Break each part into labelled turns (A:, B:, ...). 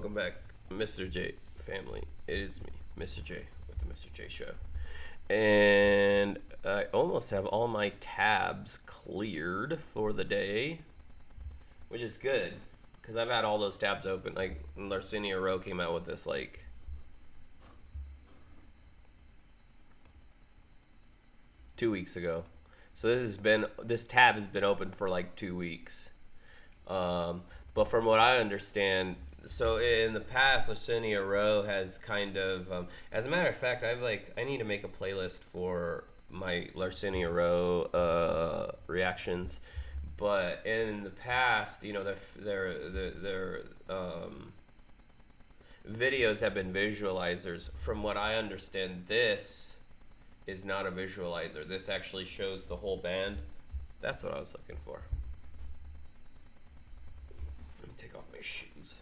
A: welcome back, Mr. J family. It is me, Mr. J, with the Mr. J Show. And I almost have all my tabs cleared for the day, which is good, because I've had all those tabs open. Like, Larcenia Row came out with this, like, 2 weeks ago. So this tab has been open for like 2 weeks. But from what I understand, so in the past, Larcenia Row has kind of, as a matter of fact, I need to make a playlist for my Larcenia Row reactions. But in the past, their videos have been visualizers. From what I understand, this is not a visualizer. This actually shows the whole band. That's what I was looking for. Let me take off my shoes.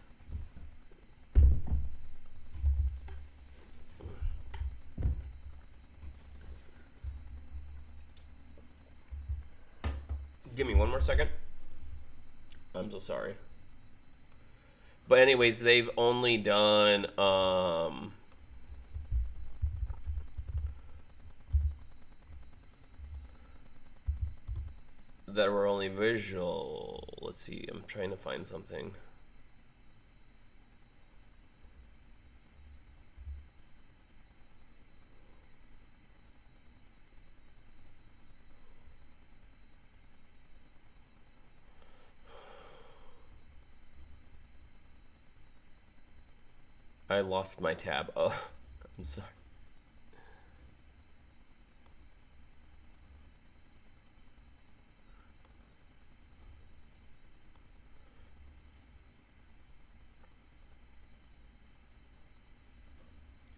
A: Give me one more second. I'm so sorry. But anyways, they've only done that were only visual. Let's see, I'm trying to find something. I lost my tab. Oh, I'm sorry.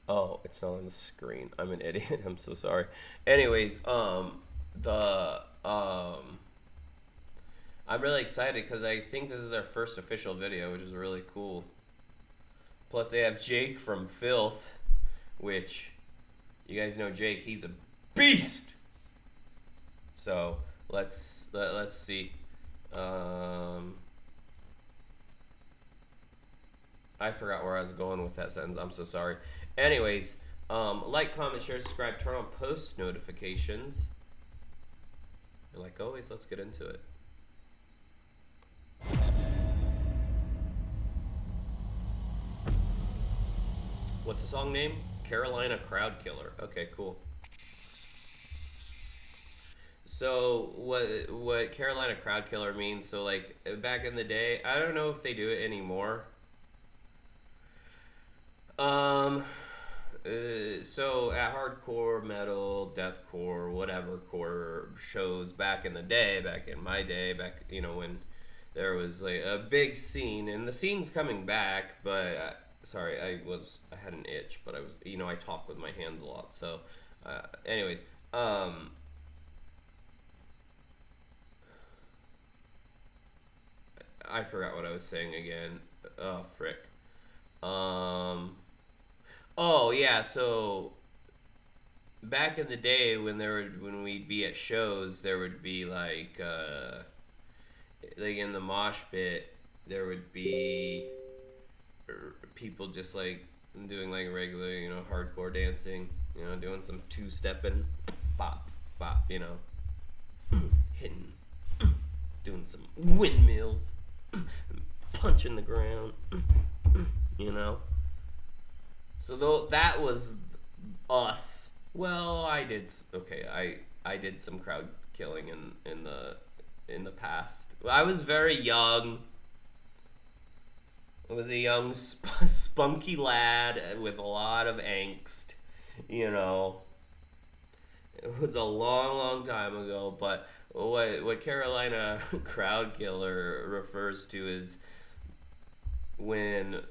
A: Oh, it's not on the screen. I'm an idiot. I'm so sorry. Anyways, the I'm really excited because I think this is their first official video, which is really cool. Plus, they have Jake from Filth, which you guys know Jake. He's a beast. So let's see. I forgot where I was going with that sentence. I'm so sorry. Anyways, like, comment, share, subscribe, turn on post notifications. And like always, let's get into it. What's the song name? Carolina Crowd Killer. Okay, cool. So what Carolina Crowd Killer means? So like back in the day, I don't know if they do it anymore. So at hardcore, metal, deathcore, whatever core shows back in the day, back in my day, back when there was like a big scene, and the scene's coming back, but sorry, I had an itch, but I was I talk with my hands a lot, so anyways, I forgot what I was saying again. Oh frick. Oh yeah, so back in the day when we'd be at shows, there would be like in the mosh pit, there would be people just like doing like regular hardcore dancing, doing some two-stepping, bop bop, hitting, doing some windmills, punching the ground, So though that was us. Well, I did some crowd killing in the past. I was very young. I was a young spunky lad with a lot of angst. It was a long time ago, but what Carolina Crowd Killer refers to is when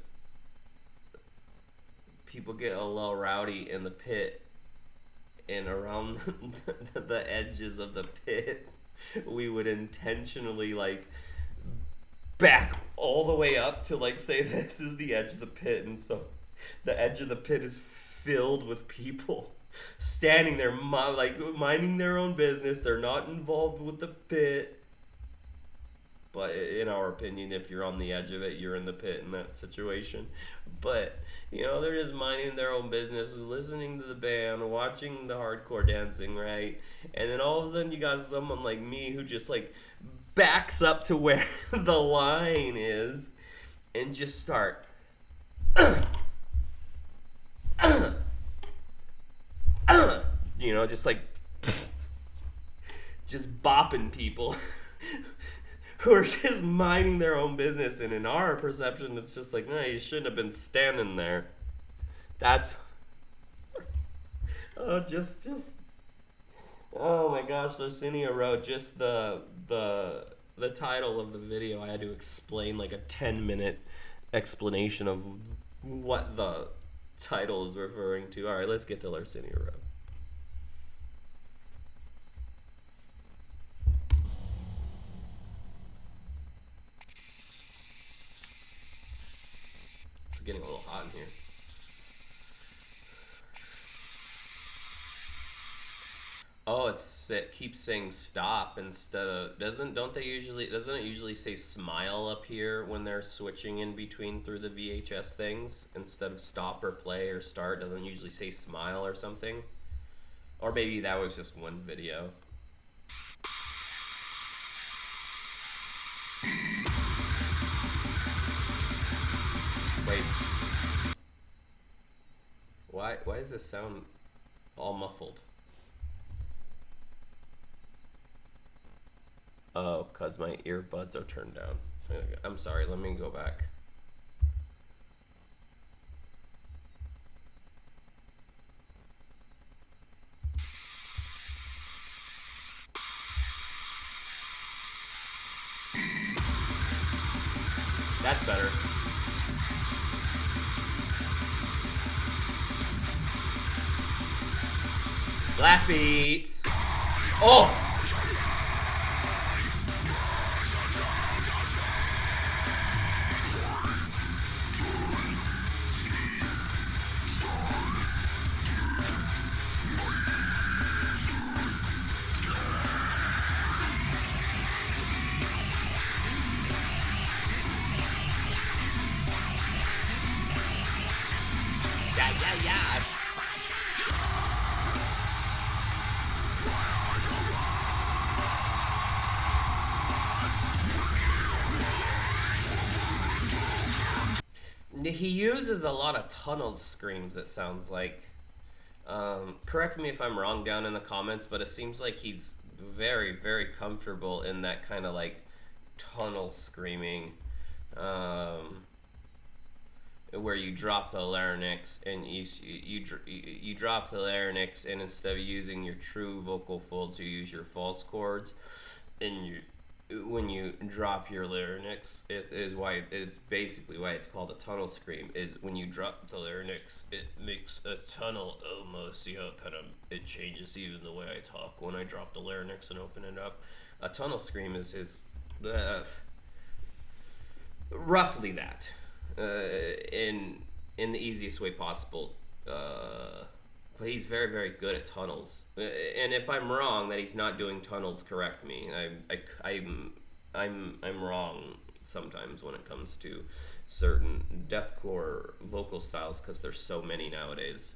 A: people get a little rowdy in the pit, and around the edges of the pit, we would intentionally like back all the way up to like say this is the edge of the pit, and so the edge of the pit is filled with people standing there like minding their own business. They're not involved with the pit. But in our opinion, if you're on the edge of it, you're in the pit in that situation. But you know, they're just minding their own business, listening to the band, watching the hardcore dancing, right? And then all of a sudden, you got someone like me who just like backs up to where the line is and just start you know, just like just bopping people who are just minding their own business. And in our perception, it's just like, no, you shouldn't have been standing there. That's just oh my gosh, Larcenia wrote just the title of the video. I had to explain like a 10-minute explanation of what the title is referring to. All right, let's get to Larcenia Row. It's getting a little hot in here. Oh, it keeps saying stop instead of doesn't it usually say smile up here when they're switching in between through the VHS things instead of stop or play or start? Doesn't it usually say smile or something? Or maybe that was just one video. Wait. Why does this sound all muffled? Oh, because my earbuds are turned down. I'm sorry, let me go back. That's better. Blast beats! Oh! Yeah. He uses a lot of tunnel screams, it sounds like. Correct me if I'm wrong down in the comments, but it seems like he's very, very comfortable in that kind of like tunnel screaming. Where you drop the larynx and you drop the larynx, and instead of using your true vocal folds, you use your false chords, and when you drop your larynx, it's basically why it's called a tunnel scream. Is when you drop the larynx, it makes a tunnel almost. You know, it changes even the way I talk when I drop the larynx and open it up. A tunnel scream is roughly that. In the easiest way possible. But he's very, very good at tunnels. And if I'm wrong that he's not doing tunnels, correct me. I'm wrong sometimes when it comes to certain deathcore vocal styles because there's so many nowadays.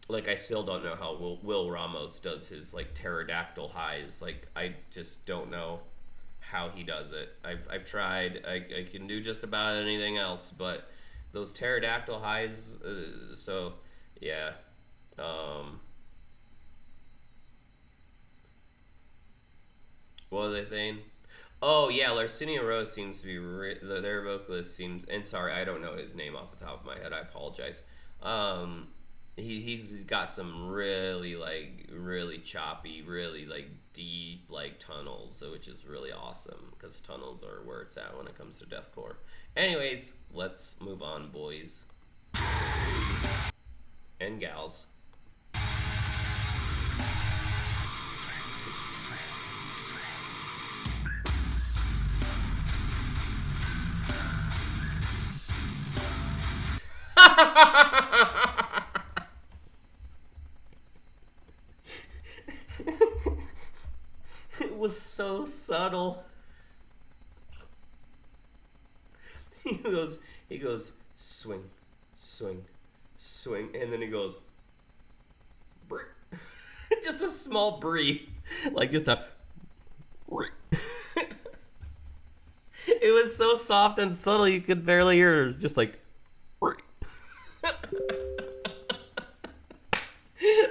A: Like, I still don't know how Will Ramos does his like pterodactyl highs. Like, I just don't know how he does it. I've tried. I can do just about anything else, but those pterodactyl highs. So yeah. What was I saying? Oh yeah, Larcenia Rose seems to be their vocalist seems. And sorry, I don't know his name off the top of my head. I apologize. He's got some really choppy, really like deep like tunnels, which is really awesome because tunnels are where it's at when it comes to deathcore. Anyways, let's move on, boys and gals. It was so subtle. he goes swing, swing, swing, and then he goes brr. Just a small brie, like just a. It was so soft and subtle you could barely hear it. It was just like.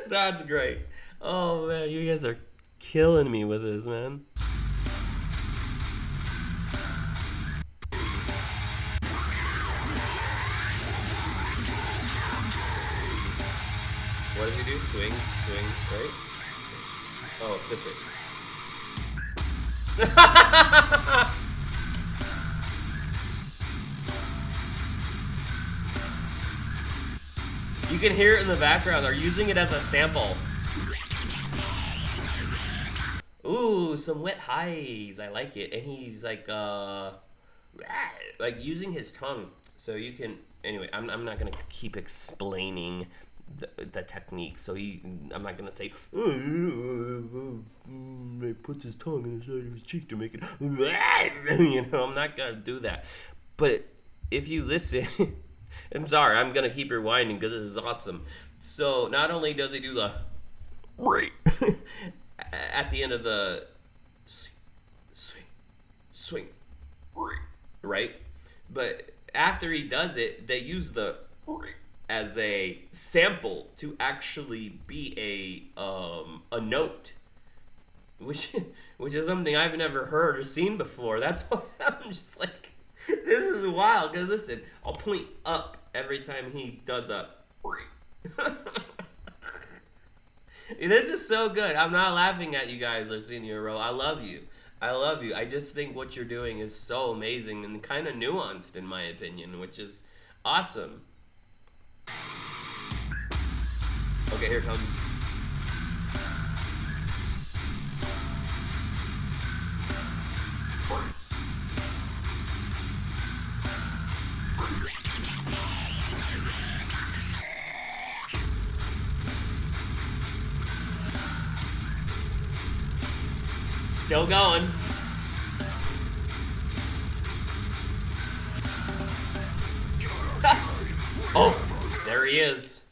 A: That's great. Oh man, you guys are killing me with this, man. What does he do? Swing, swing, right? Oh, this way. You can hear it in the background. They're using it as a sample. Ooh, some wet highs. I like it. And he's like using his tongue. So you can, anyway, I'm not going to keep explaining the technique. So I'm not going to say, he puts his tongue inside of his cheek to make it, you know, I'm not going to do that. But if you listen, I'm sorry, I'm going to keep rewinding because this is awesome. So not only does he do the at the end of the swing, swing, right? But after he does it, they use the as a sample to actually be a note, which is something I've never heard or seen before. That's why I'm just like, this is wild. Because listen, I'll point up every time he does a. This is so good. I'm not laughing at you guys, Larcenia Row. I love you. I love you. I just think what you're doing is so amazing and kind of nuanced, in my opinion, which is awesome. Okay, here it comes. Still going. Oh, there he is.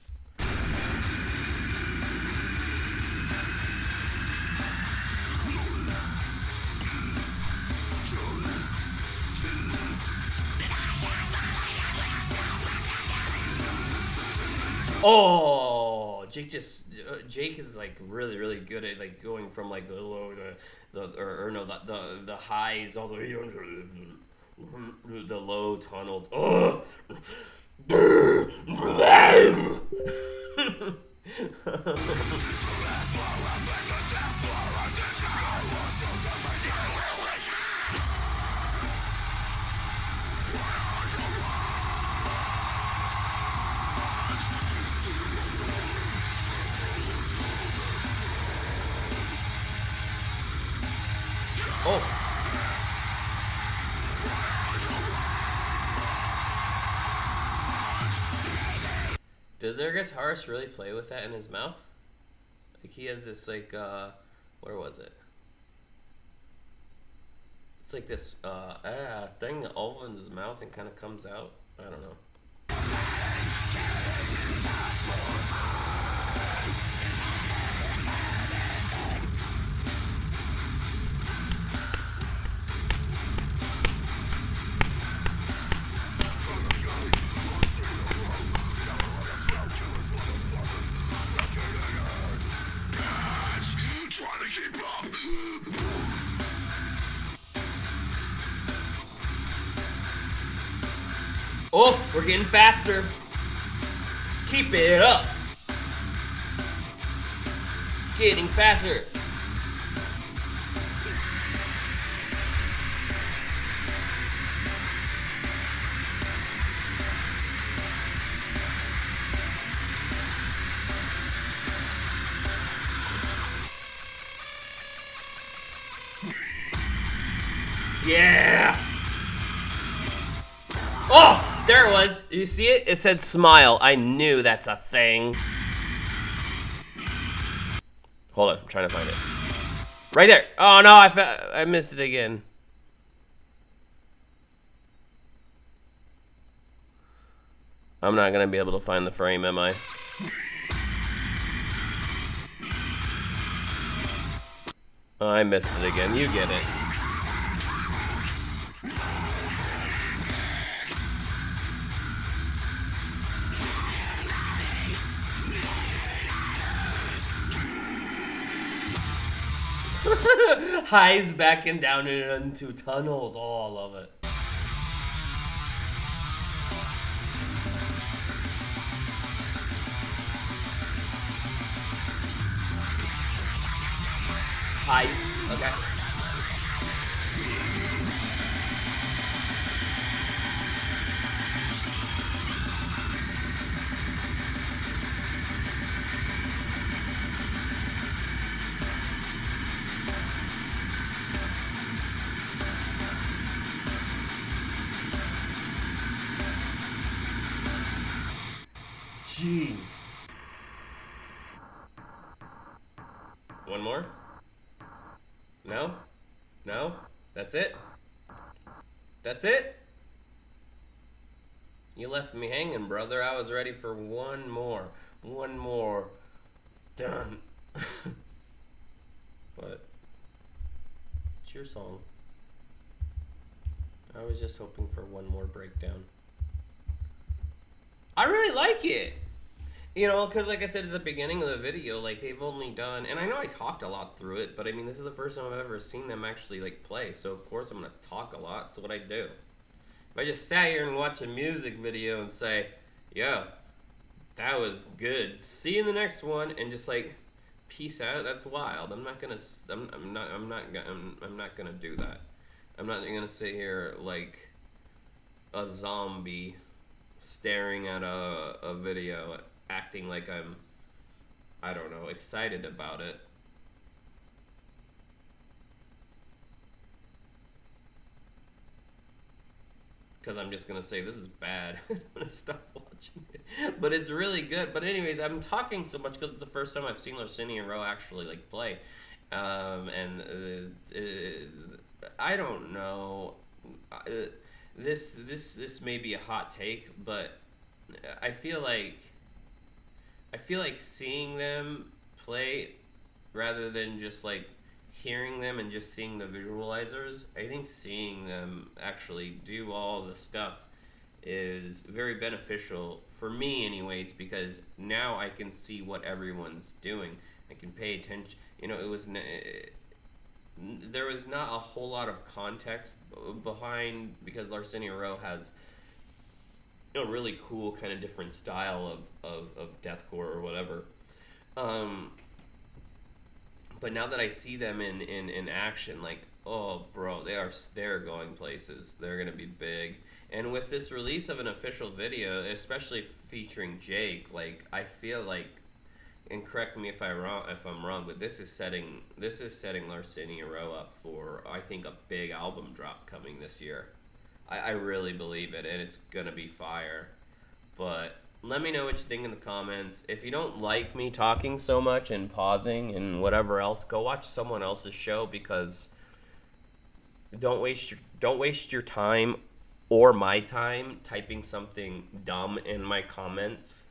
A: Oh, Jake is like really good at like going from like the low the highs all the way to the low tunnels. Oh. Oh. Does their guitarist really play with that in his mouth? Like he has this like where was it? It's like this thing that opens his mouth and kind of comes out. I don't know. Oh, we're getting faster. Keep it up. Getting faster. Yeah. Oh! There it was. You see it? It said smile. I knew that's a thing. Hold on. I'm trying to find it. Right there. Oh, no. I missed it again. I'm not going to be able to find the frame, am I? Oh, I missed it again. You get it. Highs back and down and into tunnels. Oh, I love it. Highs. Okay. Jeez. One more? No? No? That's it? That's it? You left me hanging, brother. I was ready for one more. One more. Done. But it's your song. I was just hoping for one more breakdown. I really like it. You know, because like I said at the beginning of the video, like they've only done, and I know I talked a lot through it, but I mean, this is the first time I've ever seen them actually like play, so of course I'm going to talk a lot. So what I do, if I just sat here and watch a music video and say, yo, that was good, see you in the next one, and just like, peace out, that's wild. I'm not going to, I'm not going to do that. I'm not going to sit here like a zombie staring at a video, acting like I'm, I don't know, excited about it. Because I'm just going to say, this is bad. I'm going to stop watching it. But it's really good. But anyways, I'm talking so much because it's the first time I've seen Larcenia Row actually, like, play. I don't know. This may be a hot take, but I feel like seeing them play rather than just like hearing them and just seeing the visualizers. I think seeing them actually do all the stuff is very beneficial for me anyways, because now I can see what everyone's doing. I can pay attention. You know, there was not a whole lot of context behind, because Larcenia Row has a really cool kind of different style of deathcore or whatever. But now that I see them in action, like, oh bro, they're going places. They're gonna be big. And with this release of an official video, especially featuring Jake, like I feel like, and correct me if I'm wrong, but this is setting Larcenia Row up for, I think, a big album drop coming this year. I really believe it, and it's gonna be fire. But let me know what you think in the comments. If you don't like me talking so much and pausing and whatever else, go watch someone else's show, because don't waste your time or my time typing something dumb in my comments.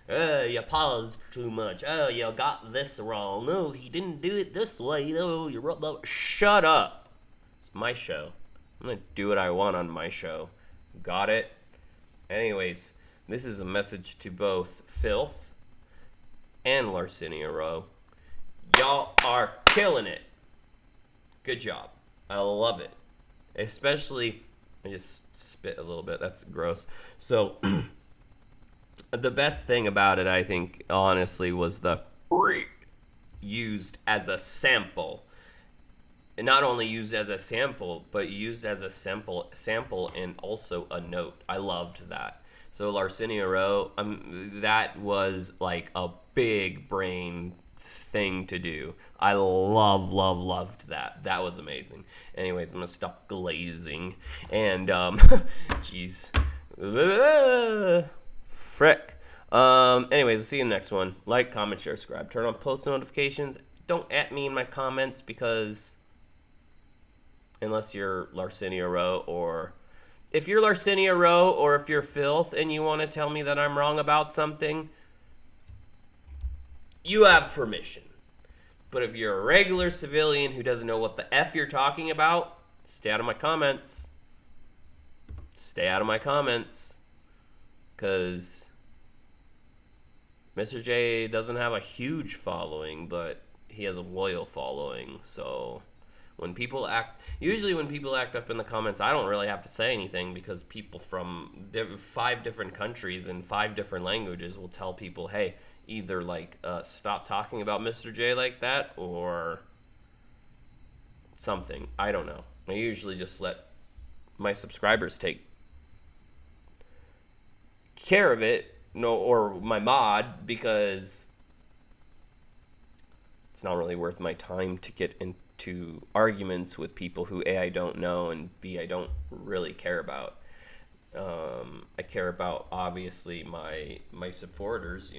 A: You paused too much. Oh, you got this wrong. No, he didn't do it this way. No, you wrote the... Shut up. It's my show. I'm going to do what I want on my show. Got it? Anyways, this is a message to both Filth and Larcenia Row. Y'all are killing it. Good job. I love it. Especially, I just spit a little bit. That's gross. So, the best thing about it, I think, honestly, was the used as a sample. And not only used as a sample, but used as a sample and also a note. I loved that. So Larcenia Row, that was like a big brain thing to do. I loved that. That was amazing. Anyways, I'm gonna stop glazing. And jeez, frick. Anyways, I'll see you in the next one. Like, comment, share, subscribe, turn on post notifications. Don't at me in my comments, because unless you're Larcenia Row or if you're Larcenia Row or if you're Filth and you want to tell me that I'm wrong about something, you have permission. But if you're a regular civilian who doesn't know what the F you're talking about, stay out of my comments. Stay out of my comments. Because Mr. J doesn't have a huge following, but he has a loyal following. So usually when people act up in the comments, I don't really have to say anything, because people from 5 different countries and 5 different languages will tell people, hey, either stop talking about Mr. J like that, or something. I don't know. I usually just let my subscribers take care of it, or my mod, because it's not really worth my time to get into arguments with people who A, I don't know, and B, I don't really care about. I care about, obviously, my supporters,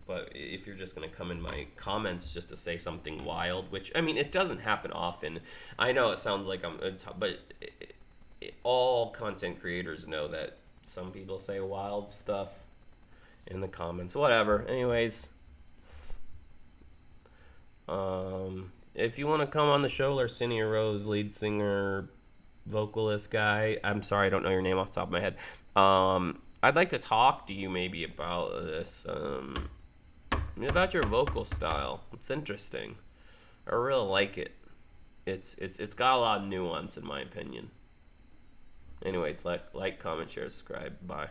A: but if you're just going to come in my comments just to say something wild, which, I mean, it doesn't happen often. I know it sounds like but all content creators know that some people say wild stuff in the comments. Whatever. Anyways, if you want to come on the show, Larcenia Rose, lead singer, vocalist guy, I'm sorry, I don't know your name off the top of my head. I'd like to talk to you maybe about this, about your vocal style. It's interesting. I really like it. It's got a lot of nuance, in my opinion. Anyways, like, comment, share, subscribe. Bye.